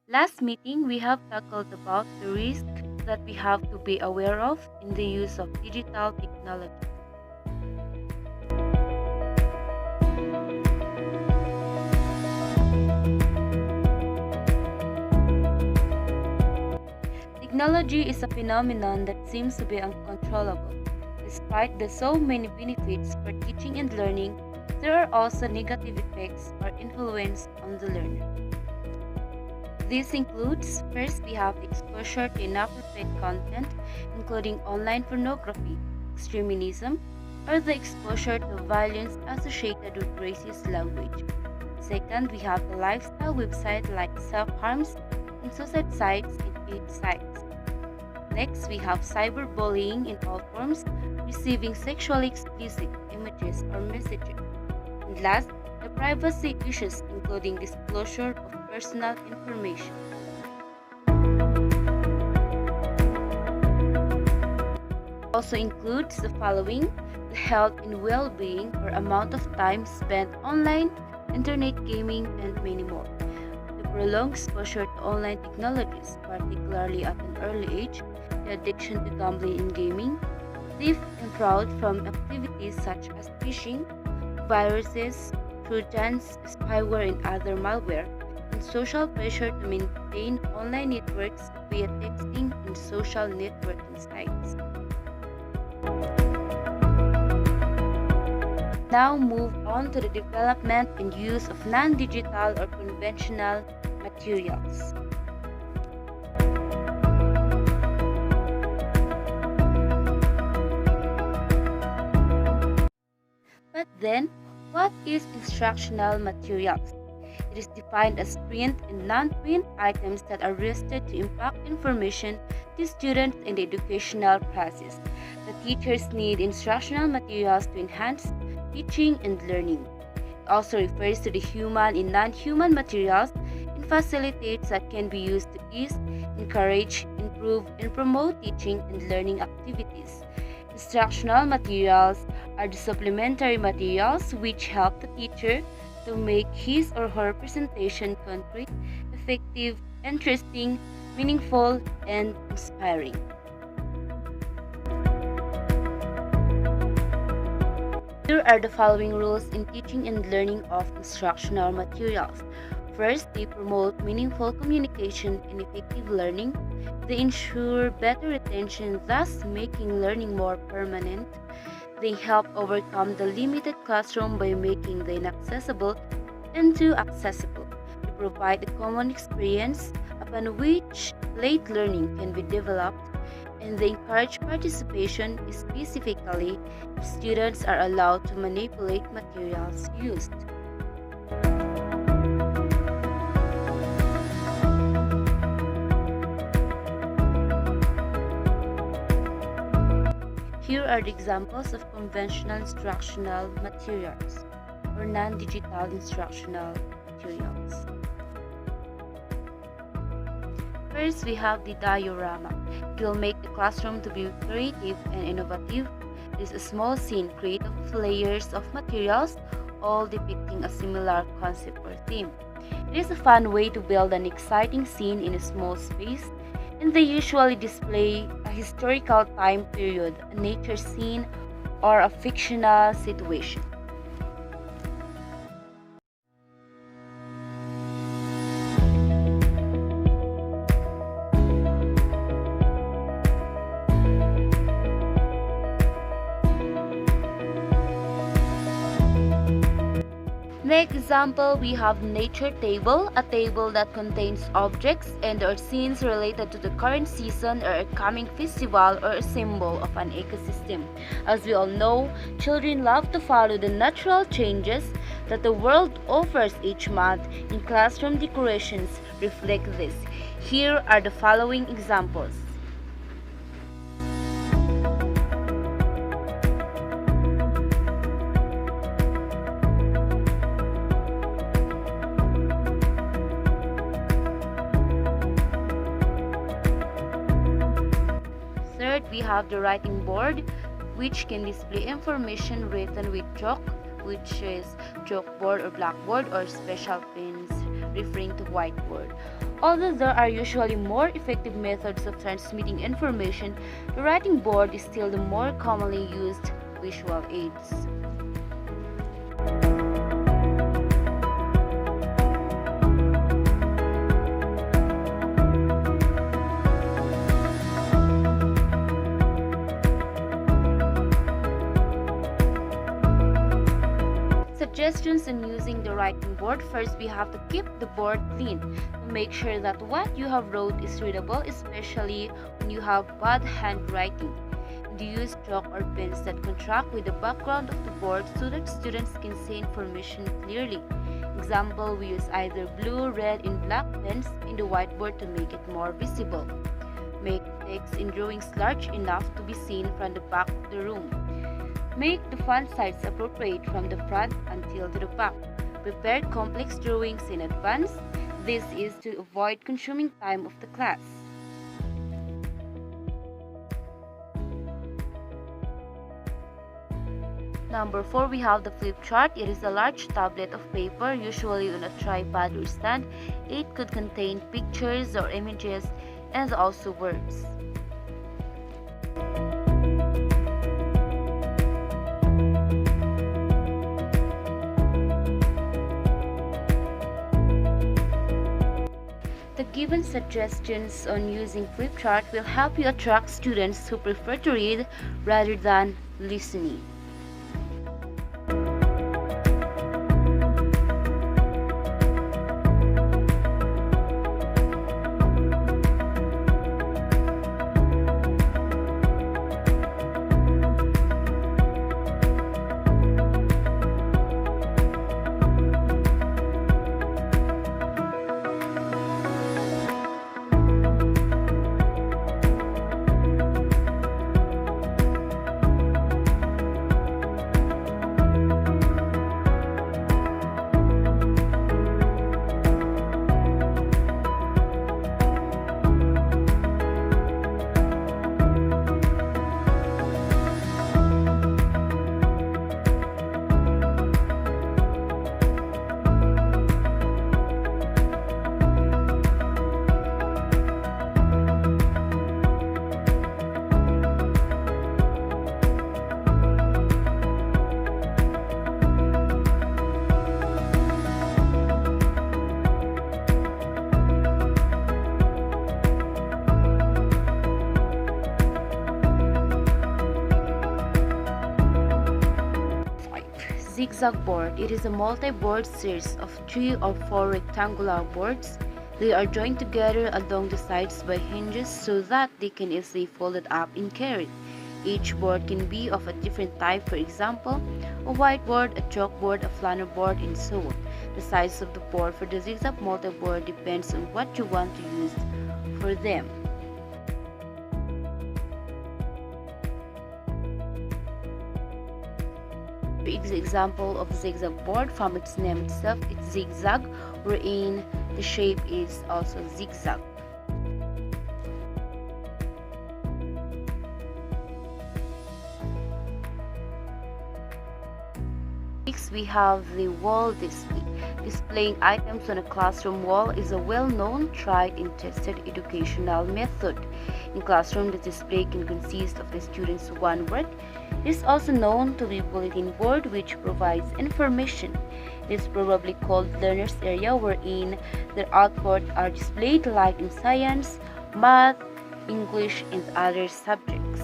Last meeting, we have tackled about the risk that we have to be aware of in the use of digital technology. Technology is a phenomenon that seems to be uncontrollable. Despite the so many benefits for teaching and learning, there are also negative effects or influence on the learner. This includes first, we have exposure to inappropriate content, including online pornography, extremism, or the exposure to violence associated with racist language. Second, we have the lifestyle website like self-harms and suicide sites and hate sites. Next, we have cyberbullying in all forms, receiving sexually explicit images or messages. And last, the privacy issues including disclosure of personal information. Also includes the following: the health and well-being or amount of time spent online, internet gaming, and many more. The prolonged exposure to online technologies, particularly at an early age, the addiction to gambling and gaming, theft and fraud from activities such as phishing, viruses, trojans, spyware, and other malware, and social pressure to maintain online networks via texting and social networking sites. Now move on to the development and use of non-digital or conventional materials. But then, what is instructional materials? It is defined as print and non-print items that are listed to impact information to students in the educational process. The teachers need instructional materials to enhance teaching and learning. It also refers to the human and non-human materials and facilities that can be used to ease, encourage, improve, and promote teaching and learning activities. Instructional materials are the supplementary materials which help the teacher to make his or her presentation concrete, effective, interesting, meaningful, and inspiring. Here are the following rules in teaching and learning of instructional materials. First, they promote meaningful communication and effective learning. They ensure better retention, thus making learning more permanent. They help overcome the limited classroom by making the inaccessible into accessible. They provide a common experience upon which late learning can be developed, and they encourage participation, specifically if students are allowed to manipulate materials used. Here are the examples of conventional instructional materials or non-digital instructional materials. First, we have the diorama. It will make the classroom to be creative and innovative. It is a small scene created of layers of materials, all depicting a similar concept or theme. It is a fun way to build an exciting scene in a small space, and they usually display a historical time period, a nature scene, or a fictional situation. Next example, we have nature table, a table that contains objects and or scenes related to the current season or a coming festival or a symbol of an ecosystem. As we all know, children love to follow the natural changes that the world offers each month, and classroom decorations reflect this. Here are the following examples. Third, we have the writing board, which can display information written with chalk, which is chalkboard or blackboard, or special pens referring to whiteboard. Although there are usually more effective methods of transmitting information, the writing board is still the more commonly used visual aids. Suggestions in using the writing board. First, we have to keep the board clean to make sure that what you have wrote is readable, especially when you have bad handwriting. And use chalk or pens that contrast with the background of the board so that students can see information clearly. Example, we use either blue, red, and black pens in the whiteboard to make it more visible. Make text in drawings large enough to be seen from the back of the room. Make the font size appropriate from the front until to the back. Prepare complex drawings in advance. This is to avoid consuming time of the class. Number 4, we have the flip chart. It is a large tablet of paper, usually on a tripod or stand. It could contain pictures or images and also words. The given suggestions on using flip chart will help you attract students who prefer to read rather than listening. Zigzag board. It is a multi-board series of 3 or 4 rectangular boards. They are joined together along the sides by hinges so that they can easily folded up and carried. Each board can be of a different type, for example, a whiteboard, a chalkboard, a flannel board, and so on. The size of the board for the zigzag multi-board depends on what you want to use for them. Example of zigzag board. From its name itself, it's zigzag, wherein the shape is also zigzag. Next, we have the wall display. Displaying items on a classroom wall is a well-known, tried and tested educational method. In classroom, the display can consist of the students' one work. It is also known to be bulletin board, which provides information. It is probably called learner's area, wherein their output are displayed like in science, math, English, and other subjects.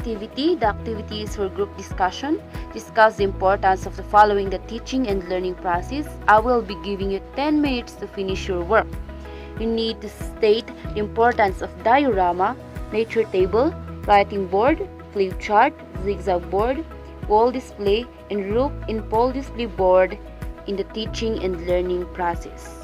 activity. The activity is for group discussion. Discuss the importance of the following the teaching and learning process. I will be giving you 10 minutes to finish your work. You need to state the importance of diorama, nature table, writing board, flip chart, zigzag board, wall display, and roof and pole display board in the teaching and learning process.